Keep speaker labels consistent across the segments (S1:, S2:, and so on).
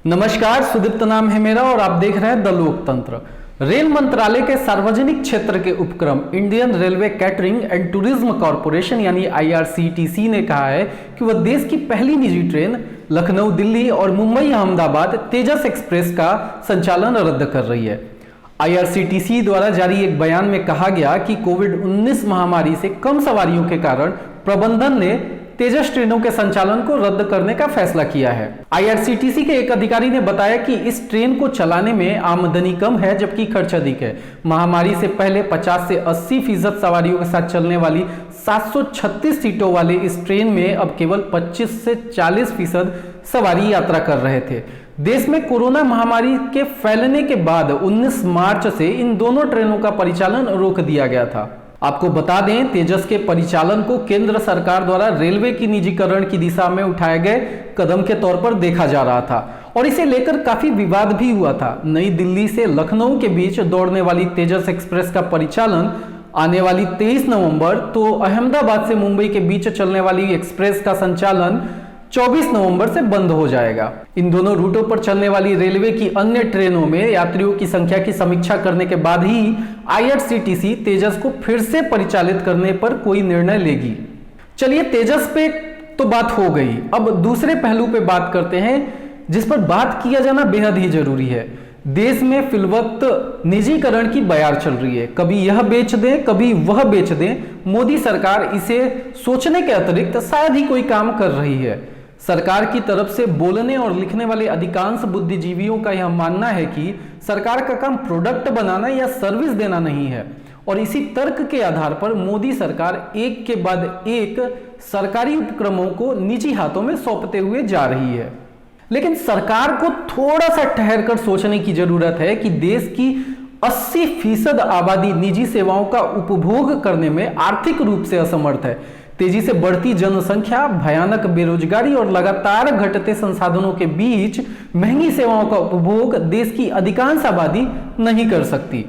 S1: नमस्कार, सुदीप्त नाम है मेरा और आप देख रहे हैं द लोकतंत्र। रेल मंत्रालय के सार्वजनिक क्षेत्र के उपक्रम Indian railway catering and tourism corporation यानी IRCTC ने कहा है कि वह देश की पहली निजी ट्रेन लखनऊ दिल्ली और मुंबई अहमदाबाद तेजस एक्सप्रेस का संचालन रद्द कर रही है। IRCTC द्वारा जारी एक बयान में कहा गया कि कोविड-19 महामारी से कम सवारियों के कारण प्रबंधन ने तेजस ट्रेनों के संचालन को रद्द करने का फैसला किया है। IRCTC के एक अधिकारी ने बताया कि इस ट्रेन को चलाने में आमदनी कम है जबकि खर्च अधिक है। महामारी से पहले 50 से 80% सवारियों के साथ चलने वाली 736 सीटों वाले इस ट्रेन में अब केवल 25 से 40% सवारी यात्रा कर रहे थे। देश में कोरोना महामारी के फैलने के बाद 19 मार्च से इन दोनों ट्रेनों का परिचालन रोक दिया गया था। आपको बता दें, तेजस के परिचालन को केंद्र सरकार द्वारा रेलवे की निजीकरण की दिशा में उठाए गए कदम के तौर पर देखा जा रहा था और इसे लेकर काफी विवाद भी हुआ था। नई दिल्ली से लखनऊ के बीच दौड़ने वाली तेजस एक्सप्रेस का परिचालन आने वाली 23 नवंबर तो अहमदाबाद से मुंबई के बीच चलने वाली एक्सप्रेस का संचालन 24 नवंबर से बंद हो जाएगा। इन दोनों रूटों पर चलने वाली रेलवे की अन्य ट्रेनों में यात्रियों की संख्या की समीक्षा करने के बाद ही IRCTC तेजस को फिर से परिचालित करने पर कोई निर्णय लेगी। चलिए, तेजस पे तो बात हो गई, अब दूसरे पहलू पे बात करते हैं जिस पर बात किया जाना बेहद ही जरूरी है। देश में फिलवक्त निजीकरण की बयार चल रही है। कभी यह बेच दें, कभी वह बेच दें। मोदी सरकार इसे सोचने के अतिरिक्त शायद ही कोई काम कर रही है। सरकार की तरफ से बोलने और लिखने वाले अधिकांश बुद्धिजीवियों का यह मानना है कि सरकार का काम प्रोडक्ट बनाना या सर्विस देना नहीं है और इसी तर्क के आधार पर मोदी सरकार एक के बाद एक सरकारी उपक्रमों को निजी हाथों में सौंपते हुए जा रही है। लेकिन सरकार को थोड़ा सा ठहर कर सोचने की जरूरत है कि देश की 80% आबादी निजी सेवाओं का उपभोग करने में आर्थिक रूप से असमर्थ है। तेजी से बढ़ती जनसंख्या, भयानक बेरोजगारी और लगातार घटते संसाधनों के बीच महंगी सेवाओं का उपभोग देश की अधिकांश आबादी नहीं कर सकती।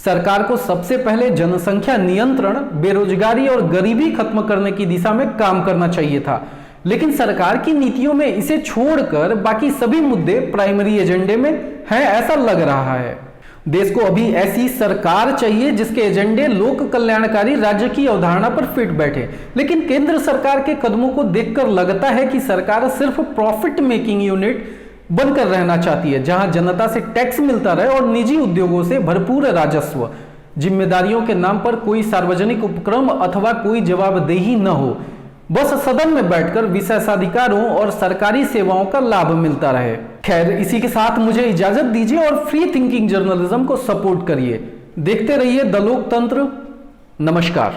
S1: सरकार को सबसे पहले जनसंख्या नियंत्रण, बेरोजगारी और गरीबी खत्म करने की दिशा में काम करना चाहिए था, लेकिन सरकार की नीतियों में इसे छोड़कर बाकी सभी मुद्दे प्राइमरी एजेंडे में हैं, ऐसा लग रहा है। देश को अभी ऐसी सरकार चाहिए जिसके एजेंडे लोक कल्याणकारी राज्य की अवधारणा पर फिट बैठे। लेकिन केंद्र सरकार के कदमों को देखकर लगता है कि सरकार सिर्फ प्रॉफिट मेकिंग यूनिट बनकर रहना चाहती है, जहां जनता से टैक्स मिलता रहे और निजी उद्योगों से भरपूर राजस्व। जिम्मेदारियों के नाम पर कोई सार्वजनिक उपक्रम अथवा कोई जवाबदेही न हो, बस सदन में बैठकर विशेषाधिकारों और सरकारी सेवाओं का लाभ मिलता रहे। खैर, इसी के साथ मुझे इजाजत दीजिए और फ्री थिंकिंग जर्नलिज्म को सपोर्ट करिए। देखते रहिए द लोकतंत्र। नमस्कार।